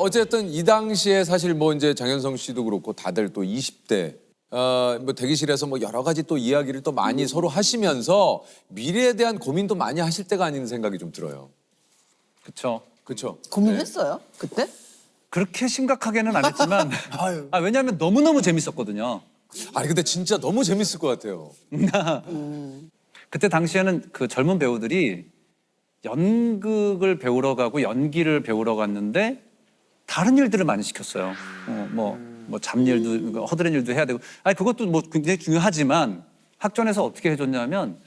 어쨌든 이 당시에 사실 뭐 이제 장현성 씨도 그렇고 다들 또 20대 뭐 대기실에서 뭐 여러 가지 또 이야기를 또 많이 서로 하시면서 미래에 대한 고민도 많이 하실 때가 아닌 생각이 좀 들어요. 그렇죠. 그렇죠? 고민했어요? 그때? 그렇게 심각하게는 안 했지만 왜냐하면 너무너무 재밌었거든요. 아니 근데 진짜 너무 재밌을 것 같아요. 그때 당시에는 그 젊은 배우들이 연극을 배우러 가고 연기를 배우러 갔는데 다른 일들을 많이 시켰어요. 뭐 잡일도 허드렛 일도 해야 되고. 아니 그것도 뭐 굉장히 중요하지만 학전에서 어떻게 해줬냐면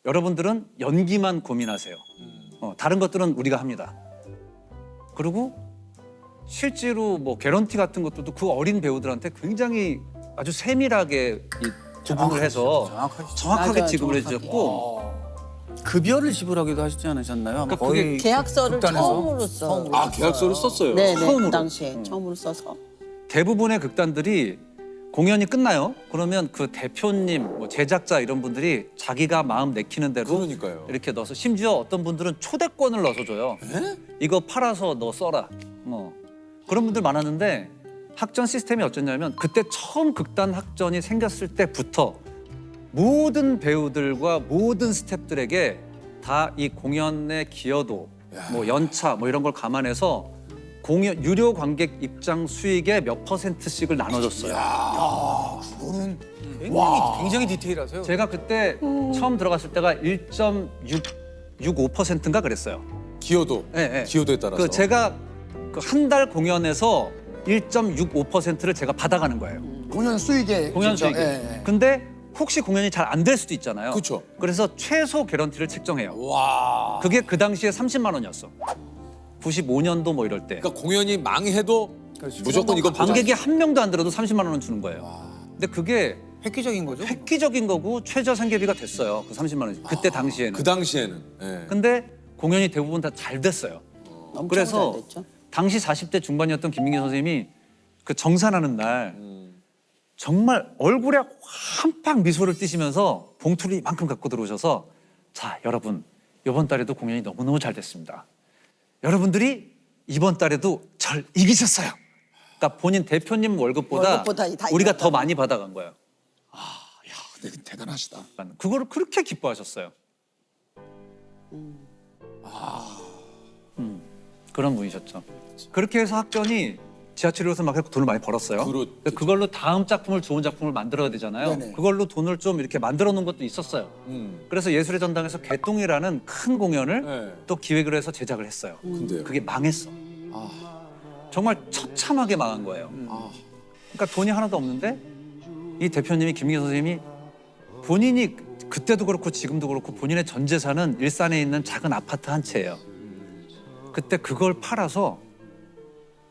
여러분들은 연기만 고민하세요. 다른 것들은 우리가 합니다. 그리고 실제로 뭐 개런티 같은 것도 그 어린 배우들한테 굉장히 아주 세밀하게 구분을 해서 정확하게 맞아요, 지급을 정확하게. 해주셨고 급여를 지불하기도 하시지 않으셨나요? 아마 그러니까 거의 계약서를 극단에서? 처음으로 써. 아 계약서를 썼어요. 네네. 처음으로. 그 당시에 처음으로 써서. 대부분의 극단들이 공연이 끝나요. 그러면 그 대표님, 뭐 제작자 이런 분들이 자기가 마음 내키는 대로 그러니까요. 이렇게 넣어서 심지어 어떤 분들은 초대권을 넣어서 줘요. 이거 팔아서 너 써라. 그런 분들 많았는데 학전 시스템이 어쩌냐면 그때 처음 극단 학전이 생겼을 때부터 모든 배우들과 모든 스태프들에게 다 이 공연의 기여도, 뭐 연차 뭐 이런 걸 감안해서 공연 유료 관객 입장 수익의 몇 %씩을 나눠줬어요. 그거는 굉장히 디테일하세요. 제가 그때 처음 들어갔을 때가 1.65%인가 그랬어요. 기여도. 예, 예. 기여도에 따라서. 그 제가 그 한 달 공연에서 1.65%를 제가 받아가는 거예요. 공연 수익에 공연 진짜, 수익에. 예, 예. 근데 혹시 공연이 잘 안 될 수도 있잖아요. 그쵸. 그래서 최소 개런티를 책정해요. 와. 그게 그 당시에 30만 원이었어. 95년도 뭐 이럴 때. 그러니까 공연이 망해도 무조건 이건 관객이 한 명도 안 들어도 30만 원은 주는 거예요. 근데 그게 획기적인 거죠? 획기적인 거고 최저 생계비가 됐어요. 그 30만 원. 그때 당시에는. 그 당시에는. 예. 근데 공연이 대부분 다 잘 됐어요. 엄청 그래서 잘 됐죠. 당시 40대 중반이었던 김민기 선생님이 그 정산하는 날 정말 얼굴에 한pak 미소를 띠시면서 봉투를 이만큼 갖고 들어오셔서 자 여러분 이번 달에도 공연이 너무너무 잘 됐습니다. 여러분들이 이번 달에도 절 이기셨어요. 그러니까 본인 대표님 월급보다 월급보다 다 우리가 이겼다. 더 많이 받아간 거예요. 근데 대단하시다. 그거를 그렇게 기뻐하셨어요. 그런 분이셨죠. 그렇게 해서 학전이 지하철에서 막 돈을 많이 벌었어요. 그렇죠. 그걸로 다음 작품을 좋은 작품을 만들어야 되잖아요. 네네. 그걸로 돈을 좀 이렇게 만들어 놓은 것도 있었어요. 그래서 예술의 전당에서 개똥이라는 큰 공연을 네. 또 기획을 해서 제작을 했어요. 근데요. 그게 망했어. 정말 처참하게 망한 거예요. 그러니까 돈이 하나도 없는데 이 대표님이 김민기 선생님이 본인이 그때도 그렇고 지금도 그렇고 본인의 전 재산은 일산에 있는 작은 아파트 한 채예요. 그때 그걸 팔아서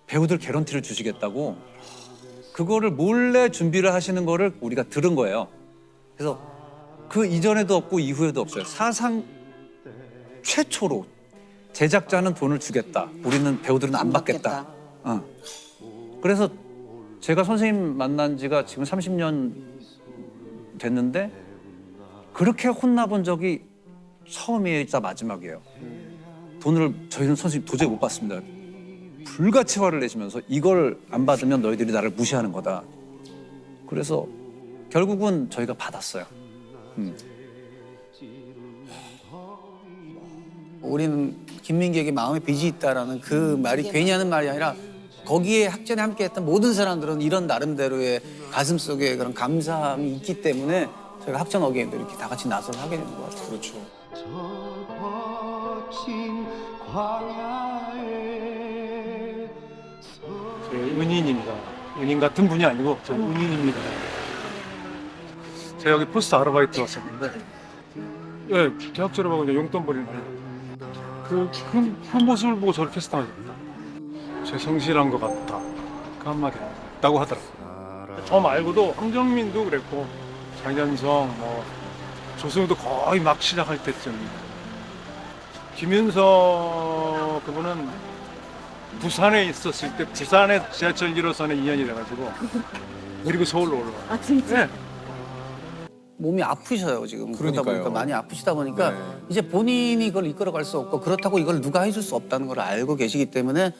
배우들 개런티를 주시겠다고 그거를 몰래 준비를 하시는 거를 우리가 들은 거예요. 그래서 그 이전에도 없고 이후에도 없어요. 사상 최초로 제작자는 돈을 주겠다. 우리는 배우들은 안 받겠다. 그래서 제가 선생님 만난 지가 지금 30년 됐는데 그렇게 혼나본 적이 처음이자 마지막이에요. 돈을 저희는 선생님 도저히 못 받습니다. 불같이 화를 내시면서 이걸 안 받으면 너희들이 나를 무시하는 거다. 그래서 결국은 저희가 받았어요. 우리는 김민기에게 마음에 빚이 있다라는 그 말이 괜히 하는 말이 아니라 거기에 학전에 함께했던 모든 사람들은 이런 나름대로의 가슴속에 그런 감사함이 있기 때문에 저희가 학전 어게인도 이렇게 다 같이 나서서 하게 되는 것 같아요. 그렇죠. 저희 은인입니다. 은인 같은 분이 아니고 저 은인입니다. 제가 여기 포스트 아르바이트 왔었는데 예, 대학 졸업하고 이제 용돈 벌이는 그 모습을 보고 저를 캐스팅하셨다. 제 성실한 것 같다. 그 한마디 했다고 하더라고요. 저 말고도 황정민도 그랬고 장현성, 뭐 조승우도 거의 막 시작할 때쯤 김윤석 그분은 부산에 있었을 때 부산에 지하철 1호선에 인연이 돼가지고 그리고 서울로 올라와요. 아 진짜? 네. 몸이 아프셔요 지금. 그러다 그러니까요. 보니까 많이 아프시다 보니까 네. 이제 본인이 그걸 이끌어갈 수 없고 그렇다고 이걸 누가 해줄 수 없다는 걸 알고 계시기 때문에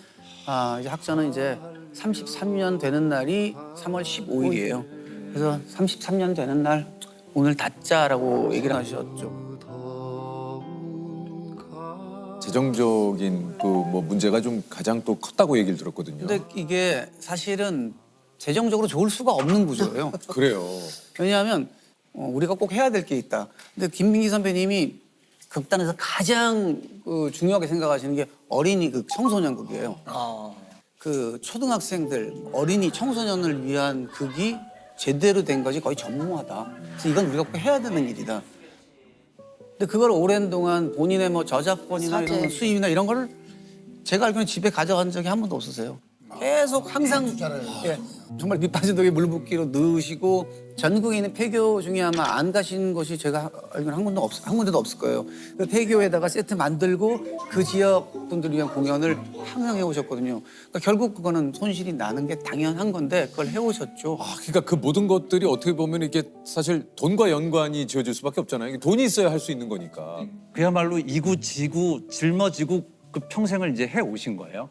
이제 학자는 이제 33년 되는 날이 3월 15일이에요. 그래서 33년 되는 날 오늘 닫자라고 얘기를 하셨죠. 재정적인 그 뭐 문제가 좀 가장 또 컸다고 얘기를 들었거든요. 근데 이게 사실은 재정적으로 좋을 수가 없는 구조예요. 그래요. 왜냐하면 우리가 꼭 해야 될 게 있다. 근데 김민기 선배님이 극단에서 가장 중요하게 생각하시는 게 어린이 극, 청소년 극이에요. 그 초등학생들, 어린이, 청소년을 위한 극이 제대로 된 것이 거의 전무하다. 그래서 이건 우리가 꼭 해야 되는 일이다. 근데 그걸 오랜 동안 본인의 뭐 저작권이나 사재. 이런 수입이나 이런 거를 제가 알기로는 집에 가져간 적이 한 번도 없으세요. 계속 항상 예, 정말 밑빠진 독에 물 붓기로 넣으시고 전국에 있는 폐교 중에 아마 안 가신 곳이 제가 알기로는 한 군데도 없을 거예요. 그 폐교에다가 세트 만들고 그 지역 분들을 위한 공연을 항상 해오셨거든요. 그러니까 결국 그거는 손실이 나는 게 당연한 건데 그걸 해오셨죠. 그러니까 그 모든 것들이 어떻게 보면 이게 사실 돈과 연관이 지어질 수밖에 없잖아요. 이게 돈이 있어야 할 수 있는 거니까. 그야말로 이구지구 짊어지고 그 평생을 이제 해 오신 거예요.